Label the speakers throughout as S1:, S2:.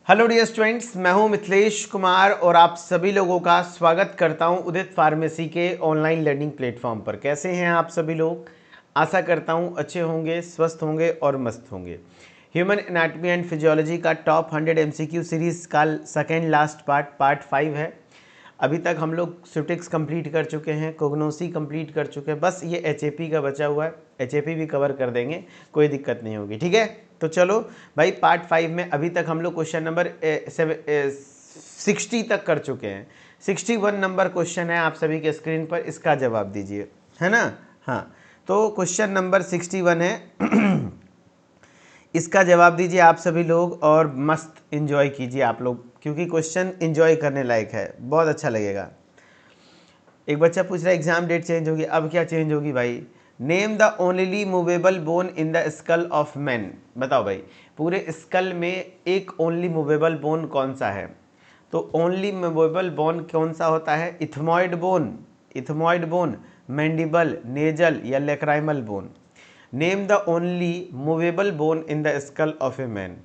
S1: Hello dear students, मैं हूं मिथिलेश कुमार और आप सभी लोगों का स्वागत करता हूं उदित फार्मेसी के ऑनलाइन लर्निंग प्लेटफॉर्म पर। कैसे हैं आप सभी लोग? आशा करता हूं अच्छे होंगे, स्वस्थ होंगे और मस्त होंगे। ह्यूमन एनाटॉमी एंड फिजियोलॉजी का टॉप 100 एमसीक्यू सीरीज का सेकेंड लास्ट पार्ट 5 है। अभी तक हम लोग सुटिक्स कंप्लीट कर चुके हैं, कोग्नोसी कंप्लीट कर चुके हैं, बस ये एचएपी का बचा हुआ है। एचएपी भी कवर कर देंगे, कोई दिक्कत नहीं होगी। ठीक है, तो चलो भाई, पार्ट 5 में अभी तक हम लोग क्वेश्चन नंबर 60 तक कर चुके हैं। 61 नंबर क्वेश्चन है आप सभी के स्क्रीन पर, इसका जवाब दीजिए, है ना। हाँ, तो क्वेश्चन नंबर 61 है इसका जवाब दीजिए आप सभी लोग और मस्त एंजॉय कीजिए आप लोग, क्योंकि क्वेश्चन एंजॉय करने लायक है, बहुत अच्छा लगेगा। एक बच्चा पूछ रहा है एग्जाम डेट चेंज होगी। अब क्या चेंज होगी भाई? Name the only movable bone in the skull of man. बताओ भाई, पूरे स्कल में एक ओनली मूवेबल बोन कौन सा है? तो ओनली मूवेबल बोन कौन सा होता है? Ethmoid bone, ethmoid bone, mandible, nasal या lacrimal bone. Name the only movable bone in the skull of a man.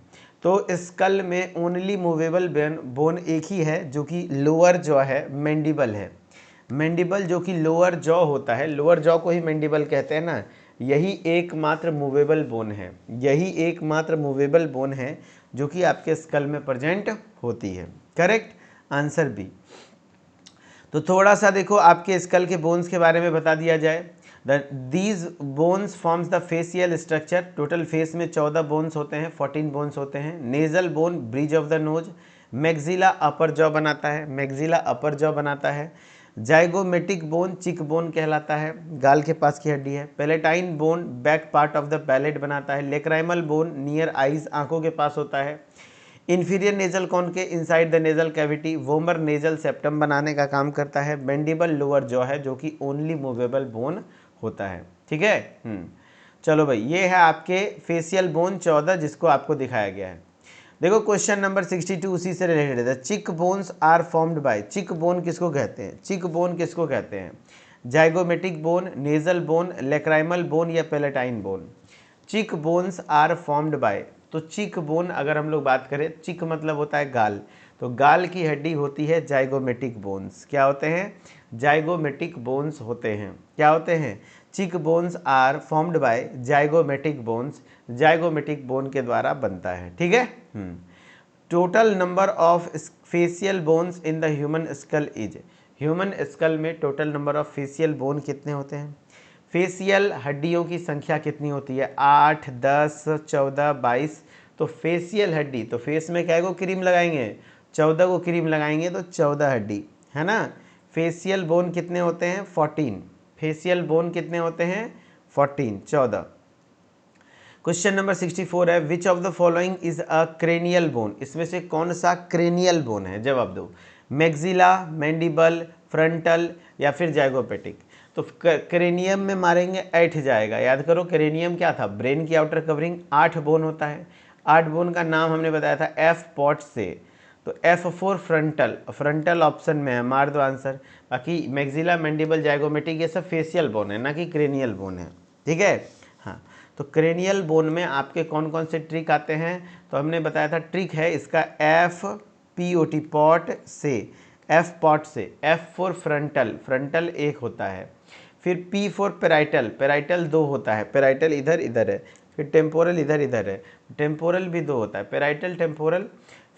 S1: तो स्कल में ओनली मूवेबल बोन एक ही है, जो कि लोअर जॉ है, मैंडिबल है। मैंडिबल जो कि लोअर जॉ होता है, लोअर जॉ को ही मैंडिबल कहते हैं ना। यही एकमात्र मूवेबल बोन है, यही एकमात्र मूवेबल बोन है जो कि आपके स्कल में प्रेजेंट होती है। Correct answer B. तो थोड़ा सा देखो आपके स्कल के बोन्स के बारे में बता दिया जाए। These bones forms the facial structure. Total face में 14 बोन्स होते हैं, 14 बोन्स होते हैं। Nasal bone bridge of the nose. Maxilla upper jaw बनाता है, मैक्सिला अपर जॉ बनाता है। जाइगोमेटिक बोन चिक बोन कहलाता है, गाल के पास की हड्डी है। Palatine bone back part of the palate बनाता है। लेक्राइमल बोन नियर आइज, आंखों के पास होता है। इन्फीरियर नेजल कॉन के inside the nasal cavity, vomer nasal septum बनाने का काम करता है। मैंडिबल लोअर जॉ है जो कि ओनली मूवेबल बोन होता है। ठीक है। चलो भाई, ये है आपके फेशियल बोन 14 जिसको आपको दिखाया गया है। देखो क्वेश्चन नंबर 62 उसी से रिलेटेड है। Cheek bones are formed by. Cheek bone किसको कहते हैं? चिक बोन किसको कहते हैं? Zygomatic bone, nasal bone, lacrimal bone या palatine bone. Cheek bones are formed by. तो चिक बोन अगर हम लोग बात करें, चिक मतलब होता है गाल, तो गाल की हड्डी होती है जाइगोमेटिक बोन्स। क्या होते हैं? जाइगोमेटिक बोन्स होते हैं। क्या होते हैं? Cheek bones are formed by zygomatic bones, zygomatic bone के द्वारा बनता है। ठीक है। Total number of facial bones in the human skull is. Human skull में total number of facial bone कितने होते हैं? फेशियल हड्डियों की संख्या कितनी होती है? 8, 10, 14, 22। तो फेशियल हड्डी, तो फेस में क्या को क्रीम लगाएंगे? 14 को क्रीम लगाएंगे तो 14 हड्डी, है ना। फेशियल बोन कितने होते हैं? 14। फेशियल बोन कितने होते हैं? 14, 14। क्वेश्चन नंबर 64 है, which of the following is a cranial bone. इसमें से कौन सा क्रेनियल बोन है? जवाब दो। मैक्सिला, मैंडिबल, फ्रंटल या फिर जाइगोपेटिक। तो क्रेनियम में मारेंगे 8 जाएगा। याद करो क्रेनियम क्या था? ब्रेन की आउटर कवरिंग। 8 बोन होता है। 8 बोन का नाम हमने बताया था एफ पॉट से। तो F4 फ्रंटल, फ्रंटल ऑप्शन में है, मार दो आंसर। बाकी मैक्सिला, मैंडिबल, जाइगोमेटिक ये सब फेशियल बोन है, ना कि क्रेनियल बोन है। ठीक है। हाँ, तो क्रेनियल बोन में आपके कौन कौन से ट्रिक आते हैं? तो हमने बताया था ट्रिक है इसका FPOT पॉट से, F पॉट से। F4 फ्रंटल, फ्रंटल एक होता है। फिर P4 पेराइटल, पेराइटल 2 होता है, पेराइटल इधर इधर है। फिर टेम्पोरल इधर इधर है, टेम्पोरल भी 2 होता है, पेराइटल टेम्पोरल।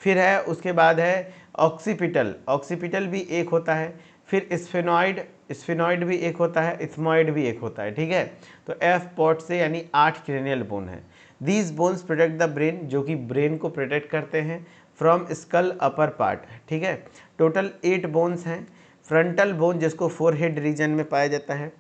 S1: फिर है उसके बाद है ऑक्सीपिटल, ऑक्सीपिटल भी एक होता है। फिर स्फेनॉइड, स्फेनॉइड भी एक होता है, इथमॉइड भी एक होता है। ठीक है। तो F पॉट से यानी 8 क्रेनियल बोन है। These bones protect the brain, जो कि ब्रेन को प्रोटेक्ट करते हैं फ्रॉम स्कल अपर पार्ट। ठीक है। टोटल 8 बोन्स हैं। फ्रंटल बोन जिसको फोरहेड रीजन में पाया जाता है।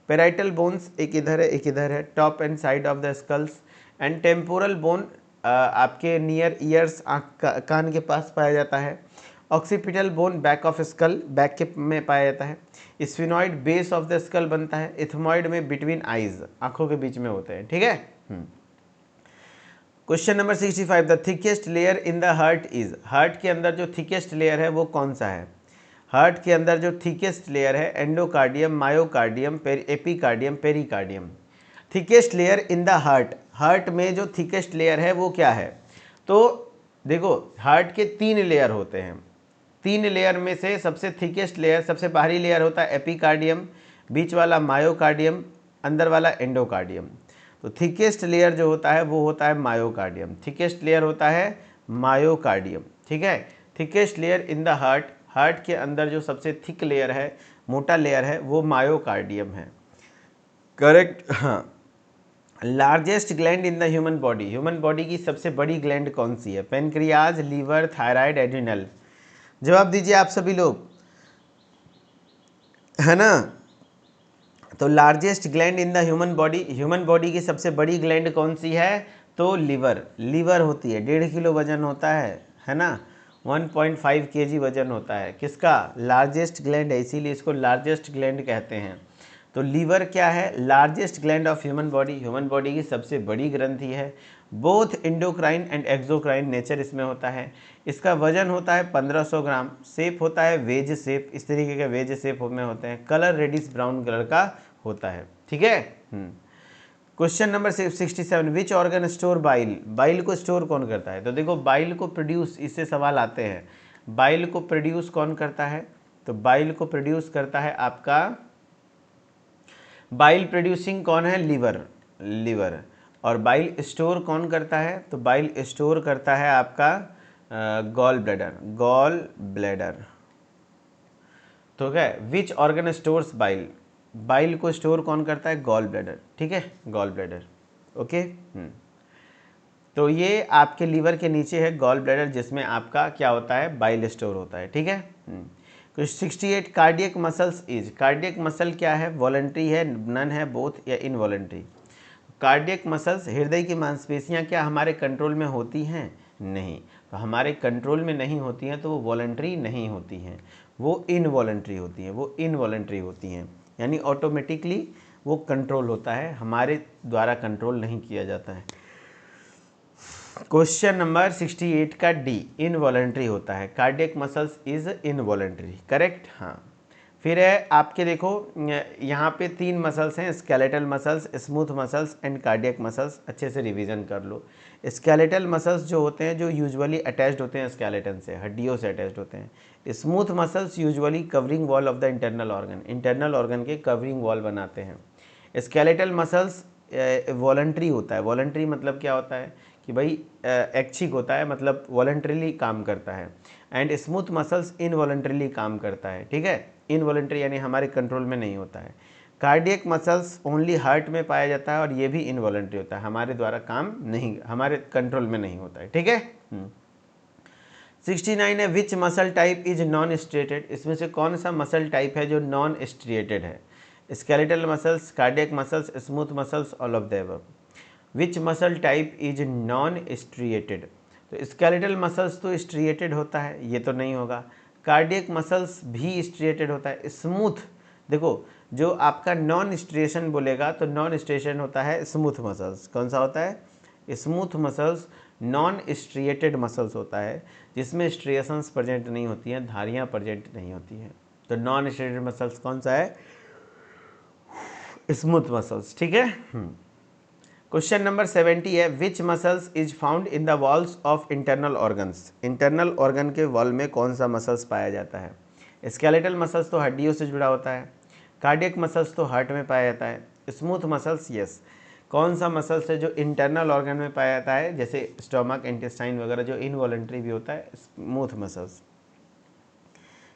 S1: पेराइटल बोन्स एक इधर है एक इधर है, top and side of the skulls. And temporal bone आपके नियर ईयर्स, कान के पास पाया जाता है। Occipital bone back of skull, back के में पाया जाता है। Sphenoid base of the skull बनता है। इथमॉइड में बिटवीन आइज, आंखों के बीच में होते हैं। ठीक है। Question number 65, the thickest layer in the heart is. Heart के अंदर जो थिकेस्ट लेयर है वो कौन सा है? हार्ट के अंदर जो थिकेस्ट लेयर है, endocardium, myocardium, epicardium, pericardium. Thickest layer in the heart, heart में जो थिकेस्ट लेयर है वो क्या है? तो देखो हार्ट के 3 लेयर होते हैं, 3 लेयर में से सबसे थिकेस्ट लेयर, सबसे बाहरी लेयर होता है एपिकार्डियम, बीच वाला मायोकार्डियम, अंदर वाला एंडोकार्डियम। तो थिकेस्ट लेयर जो होता है वो होता है मायोकार्डियम, थिकेस्ट लेयर होता है मायोकार्डियम, ठीक है। Thickest layer in the heart, heart के अंदर जो सबसे थिक लेयर है, मोटा लेयर है, वो मायोकार्डियम है, करेक्ट। हाँ, largest gland in the human body, human body की सबसे बड़ी ग्लैंड कौन सी है? Pancreas, liver, thyroid, adrenal. जवाब दीजिए आप सभी लोग, है ना। तो largest gland in the human body, human body की सबसे बड़ी ग्लैंड कौन सी है? तो लीवर, लीवर होती है, 1.5 किलो वजन होता है ना, 1.5 kg वजन होता है, किसका? लार्जेस्ट ग्लैंड है, इसीलिए इसको लार्जेस्ट ग्लैंड कहते हैं। तो लीवर क्या है? Largest gland of human body, human body की सबसे बड़ी ग्रंथि है। Both endocrine and exocrine nature इसमें होता है। इसका वजन होता है 1500 ग्राम। शेप होता है वेज शेप, इस तरीके के वेज शेप में होते हैं। कलर रेडिश ब्राउन कलर का होता है, ठीक है। Question number 67, which organ store bile, bile को स्टोर कौन करता है? तो देखो बाइल को प्रोड्यूस, इससे सवाल आते हैं, बाइल को प्रोड्यूस कौन करता है? तो बाइल को प्रोड्यूस करता है आपका, बाइल प्रोड्यूसिंग कौन है? Liver, liver. और बाइल स्टोर कौन करता है? तो बाइल स्टोर करता है आपका गॉल ब्लैडर, गॉल ब्लैडर। तो क्या है, which organ stores bile, bile को स्टोर कौन करता है? गॉल ब्लैडर, ठीक है, गॉल ब्लैडर, ओके। तो ये आपके लीवर के नीचे है गॉल ब्लैडर, जिसमें आपका क्या होता है? बाइल स्टोर होता है, ठीक है। तो 68, cardiac muscles is, cardiac muscle क्या है? वॉलंटरी है, नन है, बोथ या इनवॉलंटरी। कार्डियक मसल्स, हृदय की मांसपेशियां क्या हमारे कंट्रोल में होती हैं? नहीं। तो हमारे कंट्रोल में नहीं होती हैं तो वो वॉलंटरी नहीं होती हैं, वो इनवॉलंटरी होती हैं, वो इनवॉलंटरी होती हैं, यानी ऑटोमेटिकली वो कंट्रोल होता है, हमारे द्वारा कंट्रोल नहीं किया जाता है। क्वेश्चन नंबर 68 का डी, इनवॉलंटरी होता है, cardiac muscles is involuntary, correct. हाँ, फिर है आपके देखो यहाँ पे 3 मसल्स हैं, skeletal muscles, smooth muscles and cardiac muscles. अच्छे से रिवीजन कर लो। स्केलेटल मसल्स जो होते हैं, जो यूजुअली अटैच्ड होते हैं स्केलेटन से, हड्डियों से अटैच्ड होते हैं। Smooth muscles usually covering wall of the internal organ, internal organ के कवरिंग वॉल बनाते हैं। स्केलेटल मसल्स वॉलंटरी होता है, वॉलंटरी मतलब क्या होता है कि भाई ऐच्छिक होता है, मतलब वॉलंटरीली काम करता है। एंड स्मूथ मसल्स इनवॉलंटरीली काम करता है, ठीक है, इनवॉलंटरी यानी हमारे कंट्रोल में नहीं होता है। कार्डियक मसल्स ओनली हार्ट में पाया जाता है और ये भी इनवॉलंटरी होता है, हमारे द्वारा काम नहीं, हमारे कंट्रोल में नहीं होता है, ठीक है। 69 है, which muscle type is non striated, इसमें से कौन सा मसल टाइप है जो नॉन स्ट्रिएटेड है? Skeletal muscles, cardiac muscles, smooth muscles, all of the above. Which muscle type is non striated, तो स्केलेटल मसल्स तो स्ट्रिएटेड होता है, ये तो नहीं होगा। कार्डियक मसल्स भी स्ट्रिएटेड होता है। स्मूथ, देखो जो आपका नॉन स्ट्रिएशन बोलेगा तो नॉन स्ट्रिएशन होता है स्मूथ मसल्स। कौन सा होता है? Smooth muscles non striated muscles होता है, जिसमें स्ट्रिएशंस प्रेजेंट नहीं होती हैं, धारियाँ प्रेजेंट नहीं होती हैं। तो नॉन स्ट्रिएटेड मसल्स कौन सा है? स्मूथ मसल्स, ठीक है। क्वेश्चन नंबर 70 है, which muscles is found in the walls of internal organs, internal organ के वॉल में कौन सा मसल्स पाया जाता है? स्केलेटल मसल्स तो हड्डियों से जुड़ा होता है, कार्डियक मसल्स तो हार्ट में पाया जाता है, स्मूथ मसल्स यस, कौन सा मसल्स है जो इंटरनल ऑर्गन में पाया जाता है, जैसे स्टोमक, इंटेस्टाइन वगैरह, जो इनवॉलंटरी भी होता है, स्मूथ मसल्स।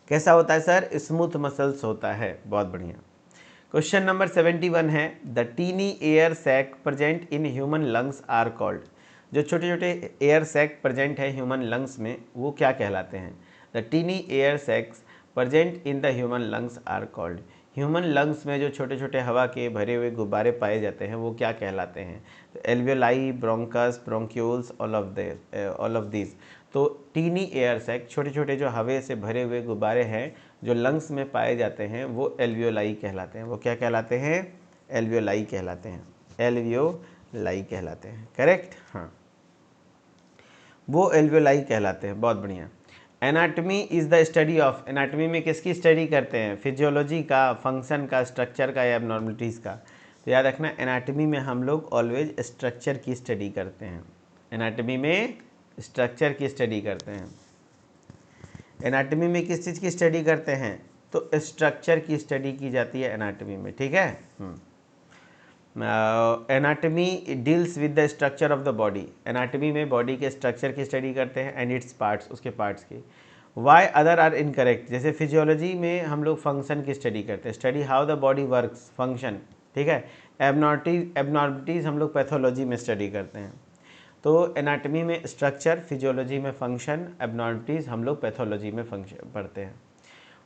S1: कैसा होता है सर? स्मूथ मसल्स होता है, बहुत बढ़िया। क्वेश्चन नंबर 71 है, the tiny air sac present in human lungs are called, जो छोटे छोटे एयर सैक प्रेजेंट है ह्यूमन लंग्स में वो क्या कहलाते हैं? The tiny air sacs present in the human lungs are called, human lungs में जो छोटे छोटे हवा के भरे हुए गुब्बारे पाए जाते हैं वो क्या कहलाते हैं? तो alveoli, bronchus, bronchioles, all of this. तो टीनी एयर सैक, छोटे छोटे जो हवा से भरे हुए गुब्बारे हैं जो लंग्स में पाए जाते हैं वो एल्वियोलाई कहलाते हैं। वो क्या कहलाते हैं? एल्वियोलाई कहलाते हैं, एल्वियोलाई कहलाते हैं, करेक्ट। हाँ, वो एल्वियोलाई कहलाते हैं, बहुत बढ़िया। Anatomy is the study of, anatomy में किसकी स्टडी करते हैं? फिजियोलॉजी का, फंक्शन का, स्ट्रक्चर का या एबनॉर्मलिटीज़ का? तो याद रखना एनाटमी में हम लोग ऑलवेज स्ट्रक्चर की स्टडी करते हैं, एनाटमी में स्ट्रक्चर की स्टडी करते हैं। एनाटॉमी में किस चीज़ की स्टडी करते हैं? तो स्ट्रक्चर की स्टडी की जाती है एनाटॉमी में, ठीक है। Anatomy deals with the structure of the body. Anatomy में बॉडी के स्ट्रक्चर की स्टडी करते हैं एंड इट्स पार्ट्स, उसके पार्ट्स की। वाई अदर आर इनकरेक्ट, जैसे फिजियोलॉजी में हम लोग फंक्शन की स्टडी करते हैं, study how the body works, function, ठीक है। एबनॉर्मलिटीज हम लोग पैथोलॉजी में स्टडी करते हैं। तो एनाटॉमी में स्ट्रक्चर, फिजियोलॉजी में फंक्शन, एबनॉर्मलिटीज हम लोग पैथोलॉजी में फंक्शन पढ़ते हैं।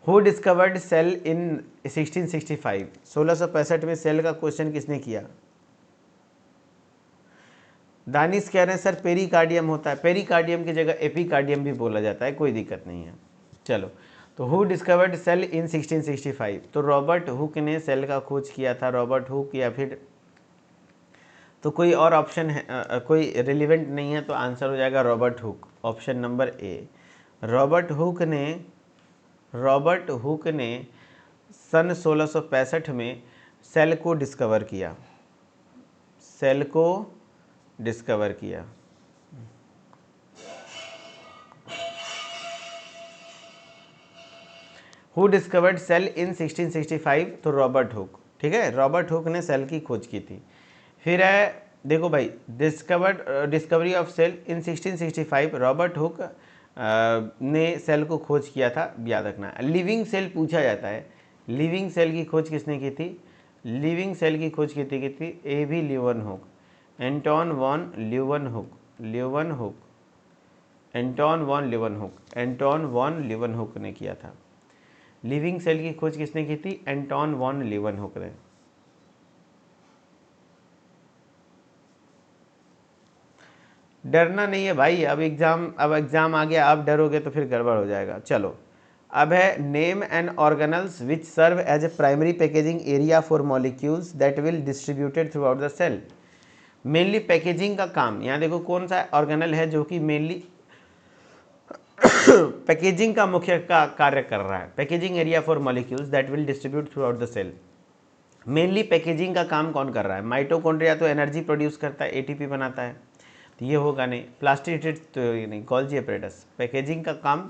S1: हु डिस्कवर्ड सेल इन 1665, 1665 में सेल का क्वेश्चन किसने किया? दानिश कह रहे हैं सर पेरिकार्डियम होता है, पेरिकार्डियम की जगह एपिकार्डियम भी बोला जाता है, कोई दिक्कत नहीं है। चलो, तो हु डिस्कवर्ड सेल इन 1665, तो रॉबर्ट हुक ने सेल का खोज किया था, रॉबर्ट हुक, या फिर तो कोई और ऑप्शन है? कोई रिलेवेंट नहीं है, तो आंसर हो जाएगा Robert Hooke, option number A. Robert Hooke ने सन 1665 में सेल को डिस्कवर किया, सेल को डिस्कवर किया। हु डिस्कवर्ड सेल इन 1665, तो रॉबर्ट हुक, ठीक है। रॉबर्ट हुक ने सेल की खोज की थी। फिर है, देखो भाई, discovery of cell in 1665, Robert Hooke ने सेल को खोज किया था, याद रखना। लिविंग सेल पूछा जाता है, लिविंग सेल की खोज किसने की थी? लिविंग सेल की खोज की थी A V. Leeuwenhoek, Anton van Leeuwenhoek, Anton van Leeuwenhoek ने किया था। लिविंग सेल की खोज किसने की थी? एंटोन वॉन ल्यूवेनहुक ने। डरना नहीं है भाई, अब एग्जाम आ गया, अब डरोगे तो फिर गड़बड़ हो जाएगा। चलो, अब है name and organelles which serve as a primary packaging area for molecules that will distributed throughout the cell. Mainly packaging का काम, यहाँ देखो कौन सा ऑर्गेनल है जो कि मेनली पैकेजिंग का मुख्य कार्य कर रहा है। Packaging area for molecules that will distribute throughout the cell. Mainly packaging का काम कौन कर रहा है? माइटोकॉन्ड्रिया तो एनर्जी प्रोड्यूस करता है, एटीपी बनाता है, तो ये होगा नहीं। प्लास्टिड तो ये नहीं, गोल्जी एपरेटस। पैकेजिंग का काम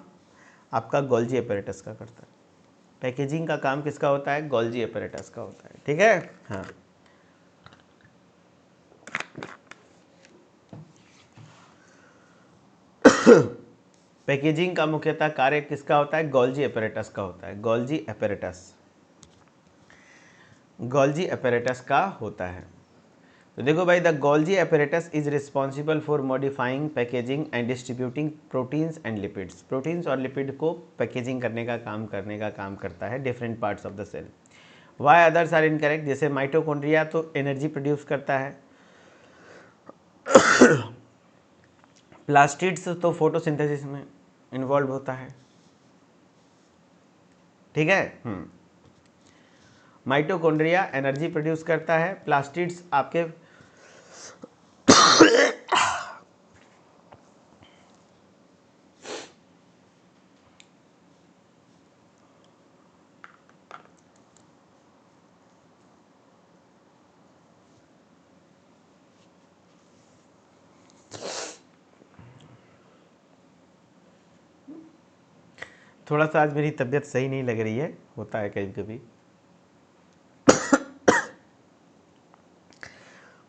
S1: आपका गोल्जी एपरेटस का करता है। पैकेजिंग का काम किसका होता है? गोल्जी एपरेटस का होता है, ठीक है। हाँ, पैकेजिंग का मुख्यतः कार्य किसका होता है? गोल्जी एपरेटस का होता है, गोल्जी एपरेटस का होता है। तो देखो भाई, the Golgi apparatus is responsible for modifying, packaging and distributing proteins and lipids. Proteins और लिपिड को पैकेजिंग करने का काम करता है different parts of the cell. Why others are incorrect, जैसे माइटोकॉन्ड्रिया तो एनर्जी प्रोड्यूस करता है, प्लास्टिड्स तो फोटोसिंथेसिस में इन्वॉल्व होता है, ठीक है। माइटोकॉन्ड्रिया एनर्जी प्रोड्यूस करता है, प्लास्टिड्स आपके थोड़ा सा आज मेरी तबीयत सही नहीं लग रही है, होता है कभी कभी।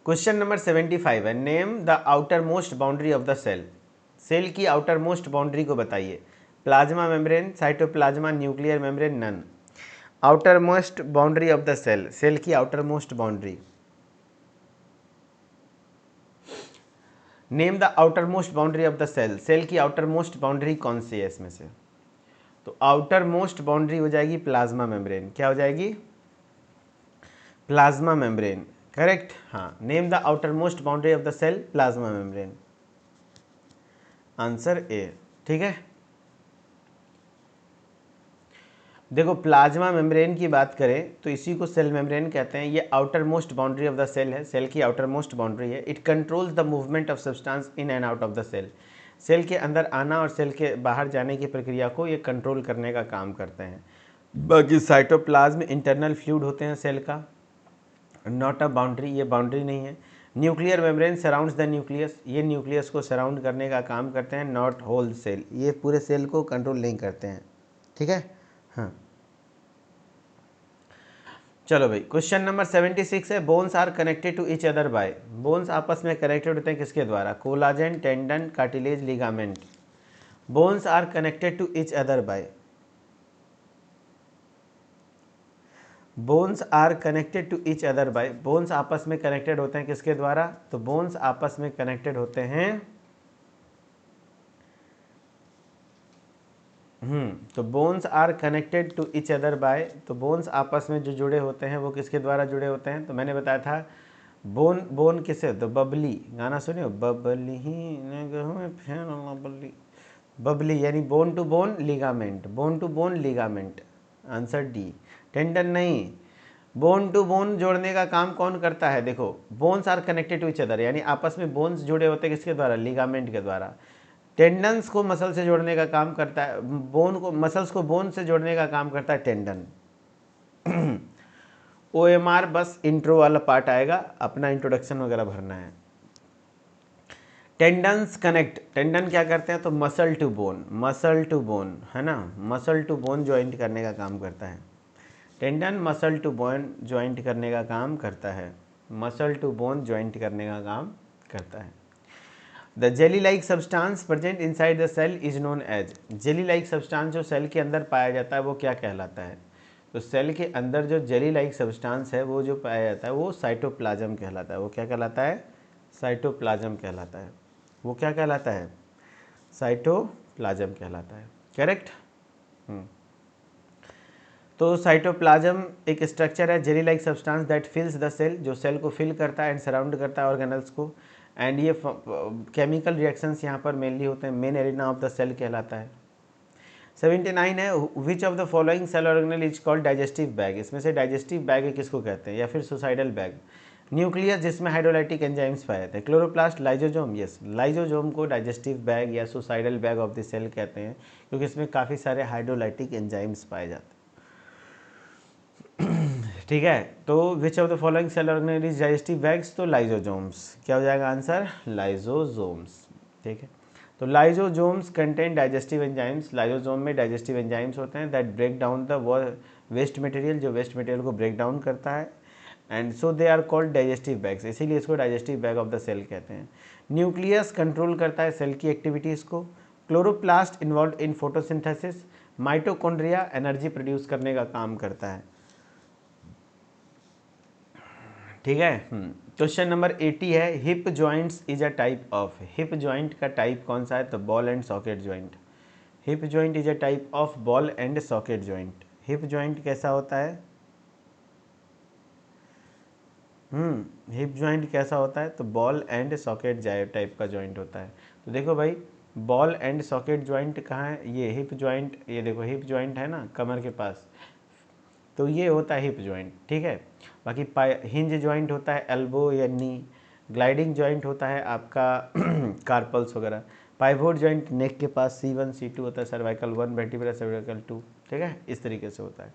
S1: क्वेश्चन नंबर 75 है, name the outer most boundary of the cell. Cell की आउटर मोस्ट बाउंड्री को बताइए। Plasma membrane, cytoplasma, nuclear membrane, none. Outer most boundary of the cell, cell की outer most boundary. Name the outer most boundary of the cell, cell की outer most boundary कौन सी है इसमें से? तो आउटर मोस्ट बाउंड्री हो जाएगी प्लाज्मा मेम्ब्रेन। क्या हो जाएगी? Plasma membrane, correct. हाँ, name the outer most boundary of the cell, plasma membrane, answer A, ठीक है। देखो, प्लाज्मा मेम्ब्रेन की बात करें तो इसी को सेल मेम्ब्रेन कहते हैं। ये outer most boundary of the cell है, सेल की आउटर मोस्ट बाउंड्री है। It controls the movement of substance in and out of the cell. Cell के अंदर आना और सेल के बाहर जाने की प्रक्रिया को ये कंट्रोल करने का काम करते हैं। बाकी साइटोप्लाज्म इंटरनल फ्लूइड होते हैं सेल का, नॉट अ बाउंड्री, ये बाउंड्री नहीं है। Nuclear membrane surrounds the nucleus, ये न्यूक्लियस को सराउंड करने का काम करते हैं, नॉट होल सेल, ये पूरे सेल को कंट्रोल नहीं करते हैं, ठीक है। हाँ चलो भाई, क्वेश्चन नंबर 76 है, bones are connected to each other by, bones आपस में कनेक्टेड होते हैं किसके द्वारा, collagen, tendon, cartilage, ligament. Bones are connected to each other by, bones are connected to each other by, bones आपस में कनेक्टेड होते हैं किसके द्वारा, तो बोन्स आपस में कनेक्टेड होते हैं तो bones are connected to each other by, तो बोन्स आपस में जो जुड़े होते हैं वो किसके द्वारा जुड़े होते हैं, तो मैंने बताया था बोन, बोन किससे, तो बबली, गाना सुनियो, बबली ही बबली, बबली यानी bone to bone ligament, bone to bone ligament, answer D. Tendon नहीं, बोन टू बोन जोड़ने का काम कौन करता है, देखो bones are connected to each other यानी आपस में बोन्स जुड़े होते हैं किसके द्वारा, लिगामेंट के द्वारा। टेंडन्स को मसल से जोड़ने का काम करता है, बोन को, मसल्स को बोन से जोड़ने का काम करता है टेंडन। OMR बस इंट्रो वाला पार्ट आएगा, अपना इंट्रोडक्शन वगैरह भरना है। टेंडन्स कनेक्ट, टेंडन क्या करते हैं, तो muscle to bone, muscle to bone है ना, मसल टू बोन ज्वाइंट करने का काम करता है। Tendon muscle to bone joint करने का काम करता है, मसल टू बोन ज्वाइंट करने का काम करता है। The jelly like substance present inside the cell is known as, jelly like substance जो सेल के अंदर पाया जाता है वो क्या कहलाता है, तो सेल के अंदर जो जेली लाइक सब्सटेंस है वो जो पाया जाता है वो साइटोप्लाज्म कहलाता है, वो क्या कहलाता है, साइटोप्लाज्म कहलाता है, वो क्या कहलाता है, साइटोप्लाज्म कहलाता है, करेक्ट। तो साइटोप्लाज्म एक स्ट्रक्चर है, jelly like substance that fills the cell, जो सेल को फिल करता है एंड सराउंड करता है ऑर्गेनल्स को, एंड ये केमिकल रिएक्शंस यहाँ पर मेनली होते हैं, main arena of the cell कहलाता है। 79 है, which of the following cell organelle is called digestive bag, इसमें से डाइजेस्टिव बैग किसको कहते हैं, या फिर सुसाइडल बैग, न्यूक्लियस जिसमें हाइड्रोलाइटिक एंजाइम्स पाए जाते हैं, क्लोरोप्लास्ट, लाइजोजोम, यस लाइजोजोम को डाइजेस्टिव बैग या suicidal bag of the cell कहते हैं क्योंकि इसमें काफ़ी सारे हाइड्रोलाइटिक एंजाइम्स पाए जाते हैं, ठीक है। तो which of the following cell organelle is digestive bags, तो लाइजोजोम्स, क्या हो जाएगा आंसर, लाइजोजोम्स, ठीक है। तो lysosomes contain digestive enzymes, lysosome में डाइजेस्टिव एंजाइम्स होते हैं that break down the waste material, जो वेस्ट मटेरियल को ब्रेक डाउन करता है, and so they are called digestive bags, इसीलिए इसको digestive bag of the cell कहते हैं। न्यूक्लियस कंट्रोल करता है सेल की एक्टिविटीज़ को, chloroplast involve in photosynthesis, mitochondria energy produce करने का काम करता है, ठीक है। क्वेश्चन नंबर 80 है, hip joints is a type of, hip joint का टाइप कौन सा है, तो ball and socket joint, hip joint is a type of ball and socket joint. Hip joint कैसा होता है, हिप जॉइंट कैसा होता है, तो बॉल एंड सॉकेट टाइप का जॉइंट होता है। तो देखो भाई, बॉल एंड सॉकेट जॉइंट कहाँ है, ये हिप जॉइंट, ये देखो हिप जॉइंट है ना कमर के पास, तो ये होता है हिप जॉइंट, ठीक है। बाकी हिंज जॉइंट होता है एल्बो या नी, ग्लाइडिंग जॉइंट होता है आपका कार्पल्स वगैरह, पाइवोट जॉइंट नेक के पास C1 C2 होता है, सर्वाइकल 1 वर्टिब्रा सर्वाइकल 2, ठीक है, इस तरीके से होता है।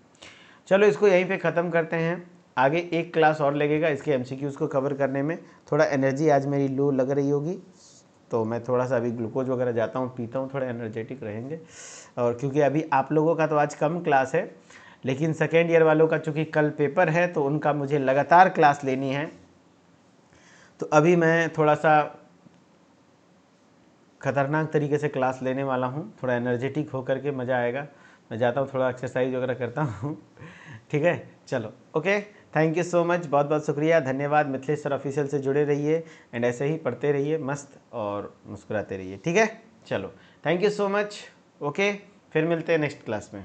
S1: चलो इसको यहीं पे ख़त्म करते हैं, आगे एक क्लास और लगेगा इसके MCQs को कवर करने में। थोड़ा एनर्जी आज मेरी लो लग रही होगी तो मैं थोड़ा सा अभी ग्लूकोज वगैरह जाता हूँ, पीता हूँ, थोड़ा एनर्जेटिक रहेंगे। और क्योंकि अभी आप लोगों का तो आज कम क्लास है, लेकिन सेकेंड ईयर वालों का चूँकि कल पेपर है तो उनका मुझे लगातार क्लास लेनी है, तो अभी मैं थोड़ा सा ख़तरनाक तरीके से क्लास लेने वाला हूँ, थोड़ा एनर्जेटिक होकर के मज़ा आएगा। मैं जाता हूँ, थोड़ा एक्सरसाइज वगैरह करता हूँ, ठीक है। चलो okay, thank you so much, बहुत बहुत शुक्रिया, धन्यवाद। मिथिलेश सर ऑफिशियल से जुड़े रहिए एंड ऐसे ही पढ़ते रहिए मस्त और मुस्कुराते रहिए, ठीक है। चलो thank you so much, okay, फिर मिलते हैं नेक्स्ट क्लास में।